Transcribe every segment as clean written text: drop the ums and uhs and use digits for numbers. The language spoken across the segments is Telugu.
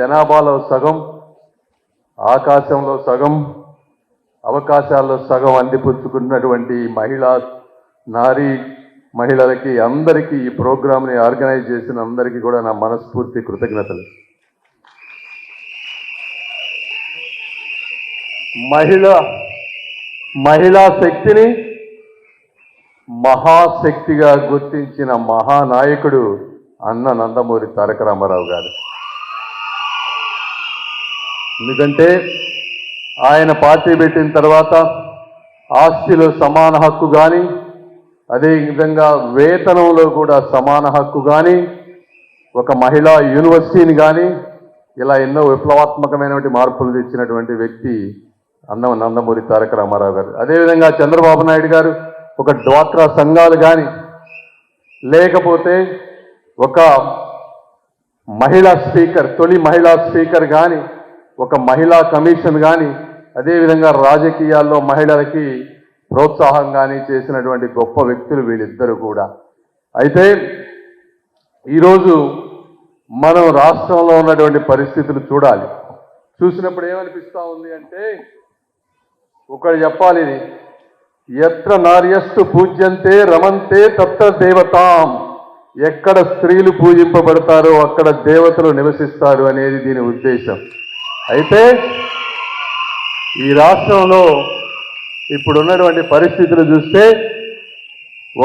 జనాభాలో సగం, ఆకాశంలో సగం, అవకాశాల్లో సగం అందిపుచ్చుకున్నటువంటి మహిళలకి అందరికీ ఈ ప్రోగ్రామ్ని ఆర్గనైజ్ చేసిన అందరికీ కూడా నా మనస్ఫూర్తి కృతజ్ఞతలు. మహిళా శక్తిని మహాశక్తిగా గుర్తించిన మహానాయకుడు అన్న నందమూరి తారక రామారావు గారు. ఎందుకంటే ఆయన పార్టీ పెట్టిన తర్వాత ఆస్తిలో సమాన హక్కు కానీ, అదేవిధంగా వేతనంలో కూడా సమాన హక్కు కానీ, ఒక మహిళా యూనివర్సిటీని కానీ, ఇలా ఎన్నో విప్లవాత్మకమైనటువంటి మార్పులు తెచ్చినటువంటి వ్యక్తి నందమూరి తారక రామారావు గారు. అదేవిధంగా చంద్రబాబు నాయుడు గారు ఒక డ్వాక్రా సంఘాలు కానీ, లేకపోతే ఒక మహిళా స్పీకర్, తొలి మహిళా స్పీకర్ కానీ, ఒక మహిళా కమిషన్ కానీ, అదేవిధంగా రాజకీయాల్లో మహిళలకి ప్రోత్సాహం కానీ చేసినటువంటి గొప్ప వ్యక్తులు వీళ్ళిద్దరూ కూడా. అయితే ఈరోజు మనం రాష్ట్రంలో ఉన్నటువంటి పరిస్థితులు చూడాలి. చూసినప్పుడు ఏమనిపిస్తూ ఉంది అంటే, ఒకటి చెప్పాలి, ఎత్ర నార్యస్తు పూజ్యంతే రమంతే తత్ర దేవతాం, ఎక్కడ స్త్రీలు పూజింపబడతారో అక్కడ దేవతలు నివసిస్తారు అనేది దీని ఉద్దేశం. అయితే ఈ రాష్ట్రంలో ఇప్పుడున్నటువంటి పరిస్థితులు చూస్తే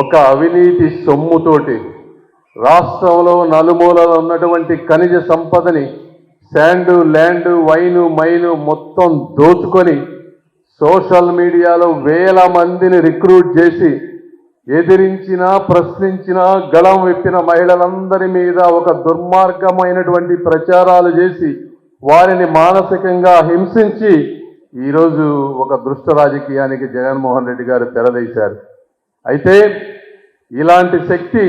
ఒక అవినీతి సొమ్ముతోటి రాష్ట్రంలో నలుమూలలో ఉన్నటువంటి ఖనిజ సంపదని, శాండు, ల్యాండు, వైను, మైను మొత్తం దోచుకొని సోషల్ మీడియాలో వేల మందిని రిక్రూట్ చేసి ఎదిరించినా ప్రశ్నించినా గళం విప్పిన మహిళలందరి మీద ఒక దుర్మార్గమైనటువంటి ప్రచారాలు చేసి వారిని మానసికంగా హింసించి ఈరోజు ఒక దుష్ట రాజకీయానికి జగన్మోహన్ రెడ్డి గారు తెరదీశారు. అయితే ఇలాంటి శక్తి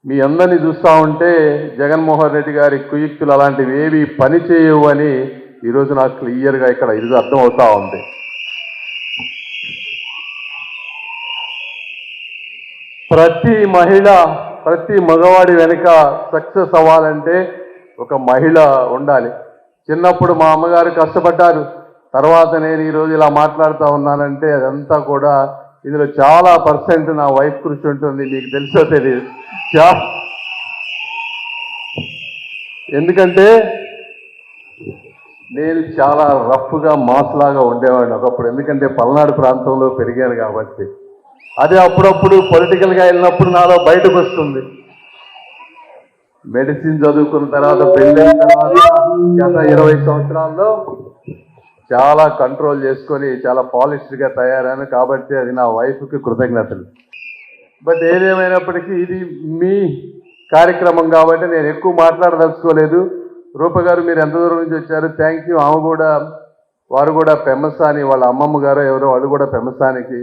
మీ అందరినీ చూస్తూ ఉంటే జగన్మోహన్ రెడ్డి గారి కుయుక్తులు అలాంటివి ఏవి పని చేయవు అని ఈరోజు నాకు క్లియర్గా ఇక్కడ ఇది అర్థమవుతా ఉంది. ప్రతి మగవాడి వెనుక సక్సెస్ అవ్వాలంటే ఒక మహిళ ఉండాలి. చిన్నప్పుడు మా అమ్మగారు కష్టపడ్డారు, తర్వాత నేను ఈరోజు ఇలా మాట్లాడుతూ ఉన్నానంటే అదంతా కూడా ఇందులో చాలా పర్సెంట్ నా వైఫ్ కృషి ఉంటుంది. మీకు తెలుసో తెలియదు. ఎందుకంటే నేను చాలా రఫ్గా మాస్లాగా ఉండేవాడిని ఒకప్పుడు, ఎందుకంటే పల్నాడు ప్రాంతంలో పెరిగాను కాబట్టి. అదే అప్పుడప్పుడు పొలిటికల్గా వెళ్ళినప్పుడు నాలో బయటకు వస్తుంది. మెడిసిన్ చదువుకున్న తర్వాత, పెళ్ళైన తర్వాత గత 20 సంవత్సరాల్లో చాలా కంట్రోల్ చేసుకొని చాలా పాలిష్డ్గా తయారాను. కాబట్టి అది నా వైఫ్కి కృతజ్ఞతలు. బట్ ఏదేమైనప్పటికీ ఇది మీ కార్యక్రమం కాబట్టి నేను ఎక్కువ మాట్లాడదలుచుకోలేదు. రూప గారు మీరు ఎంత దూరం నుంచి వచ్చారు, థ్యాంక్ యూ. వారు కూడా పెమ్మసాని, వాళ్ళ అమ్మమ్మ గారు ఎవరో వాళ్ళు కూడా పెమ్మసానికి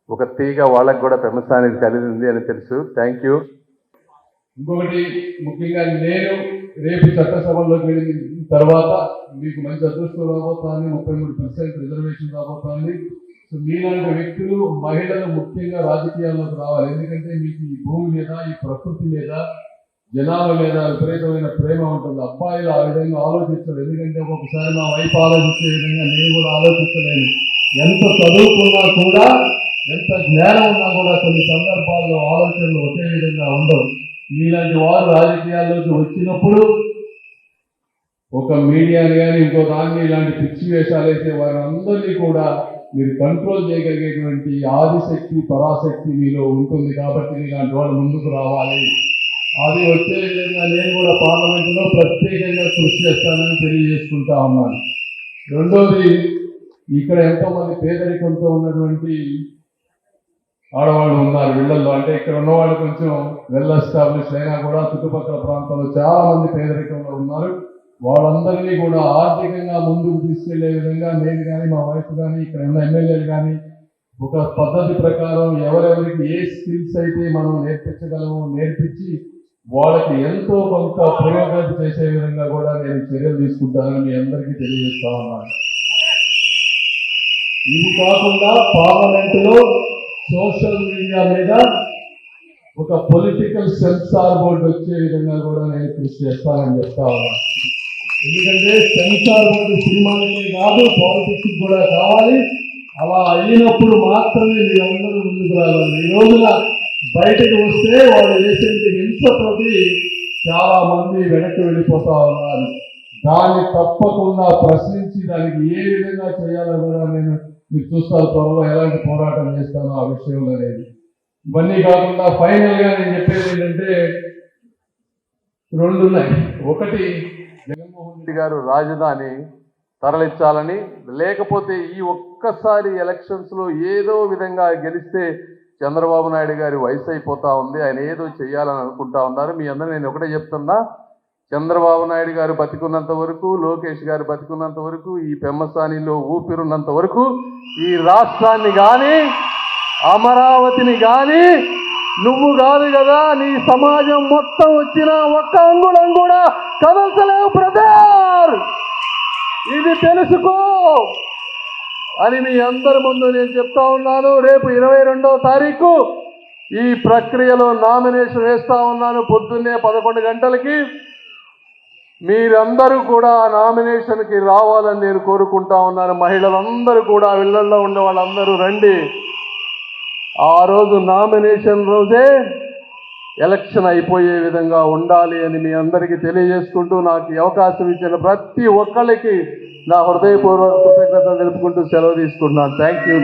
ఒక తీగ, వాళ్ళకు కూడా పెమ్మసానికి కలిగింది అని తెలుసు. Thank you. ఇంకొకటి ముఖ్యంగా, నేను రేపు చట్టసభల్లోకి వెళ్ళిన తర్వాత మీకు మంచి అదృష్టం రాబోతోంది, 33% రిజర్వేషన్ రాబోతోంది. సో మీలాంటి వ్యక్తులు, మహిళలు ముఖ్యంగా రాజకీయాల్లోకి రావాలి. ఎందుకంటే మీకు ఈ భూమి మీద, ఈ ప్రకృతి మీద, జనాల మీద విపరీతమైన ప్రేమ ఉంటుంది. అబ్బాయిలు ఆ విధంగా ఆలోచించరు. ఎందుకంటే ఒక్కొక్కసారి మా వైపు ఆలోచించే విధంగా నేను కూడా ఆలోచించలేను. ఎంత చదువుకున్నా కూడా, ఎంత జ్ఞానం ఉన్నా కూడా కొన్ని సందర్భాల్లో ఆలోచనలు ఒకే విధంగా ఉండవు. మీలాంటి వారు రాజకీయాల్లోకి వచ్చినప్పుడు ఒక మీడియాని కానీ ఇంకో దాన్ని ఇలాంటి పిచ్చి వేషాలు వేసే వారందరినీ కూడా మీరు కంట్రోల్ చేయగలిగేటువంటి ఆదిశక్తి, పరాశక్తి మీలో ఉంటుంది. కాబట్టి ఇలాంటి వాళ్ళు ముందుకు రావాలి. అది వచ్చే విధంగా నేను కూడా పార్లమెంటులో ప్రత్యేకంగా కృషి చేస్తానని తెలియజేసుకుంటా ఉన్నాను. రెండోది, ఇక్కడ ఎంతోమంది పేదరికంతో ఉన్నటువంటి ఆడవాళ్ళు ఉన్నారు వీళ్ళల్లో. అంటే ఇక్కడ ఉన్నవాళ్ళు కొంచెం వెల్ ఎస్టాబ్లిష్ అయినా కూడా చుట్టుపక్కల ప్రాంతాల్లో చాలా మంది పేదరికంలో ఉన్నారు. వాళ్ళందరినీ కూడా ఆర్థికంగా ముందుకు తీసుకెళ్లే విధంగా నేను కానీ, మా వైఫ్ కానీ, ఇక్కడ ఉన్న ఎమ్మెల్యేలు కానీ ఒక పద్ధతి ప్రకారం ఎవరెవరికి ఏ స్కిల్స్ అయితే మనం నేర్పించగలమో నేర్పించి వాళ్ళకి ఎంతో కొంత ప్రయోగాలు చేసే విధంగా కూడా నేను చర్యలు తీసుకుంటానని మీ అందరికీ తెలియజేస్తా ఉన్నాను. ఇది కాకుండా పార్లమెంటులో సోషల్ మీడియా మీద ఒక పొలిటికల్ సెన్సార్ బోర్డు వచ్చే విధంగా కూడా నేను కృషి చేస్తానని చెప్తా ఉన్నాను. ఎందుకంటే సెన్సార్ బోర్డు సినిమాలకే కాదు పాలిటిక్స్ కూడా కావాలి. అలా అయినప్పుడు మాత్రమే మీరందరూ ముందుకు రావాలి. ఈ రోజున బయటకు వస్తే వాళ్ళు చేసేది హింసతోటి చాలా మంది వెనక్కి వెళ్ళిపోతా ఉన్నారు. దాన్ని తప్పకుండా ప్రశ్నించి దానికి ఏ విధంగా చేయాలో కూడా నేను మీరు చూస్తారు త్వరలో ఎలాంటి పోరాటం చేస్తానో ఆ విషయంలో అనేది. ఇవన్నీ కాకుండా ఫైనల్ గా నేను చెప్పేది ఏంటంటే రెండు ఉన్నాయి. ఒకటి, జగన్మోహన్ రెడ్డి గారు రాజధాని తరలించాలని, లేకపోతే ఈ ఒక్కసారి ఎలక్షన్స్ లో ఏదో విధంగా గెలిస్తే చంద్రబాబు నాయుడు గారి వయసు అయిపోతా ఉంది, ఆయన ఏదో చేయాలని అనుకుంటా ఉన్నారు. మీ అందరూ నేను ఒకటే చెప్తున్నా, చంద్రబాబు నాయుడు గారు బతికున్నంత వరకు, లోకేష్ గారు బతికున్నంత వరకు, ఈ పెమ్మసానిలో ఊపిరున్నంత వరకు ఈ రాష్ట్రాన్ని కానీ అమరావతిని కానీ నువ్వు కాదు కదా, నీ సమాజం మొత్తం వచ్చిన ఒక్క అంగుళం కూడా కదల్చలేవు బ్రదర్, ఇది తెలుసుకో అని మీ అందరి ముందు నేను చెప్తా ఉన్నాను. రేపు 22వ తారీఖు ఈ ప్రక్రియలో నామినేషన్ వేస్తా ఉన్నాను. పొద్దున్నే 11 గంటలకి మీరందరూ కూడా నామినేషన్కి రావాలని నేను కోరుకుంటా ఉన్నాను. మహిళలందరూ కూడా, ఇళ్లలో ఉండే వాళ్ళందరూ రండి. ఆ రోజు నామినేషన్ రోజే ఎలక్షన్ అయిపోయే విధంగా ఉండాలి అని మీ అందరికీ తెలియజేసుకుంటూ, నాకు ఈ అవకాశం ఇచ్చిన ప్రతి ఒక్కళ్ళకి నా హృదయపూర్వక కృతజ్ఞతలు తెలుపుకుంటూ సెలవు తీసుకుంటున్నాను. Thank you.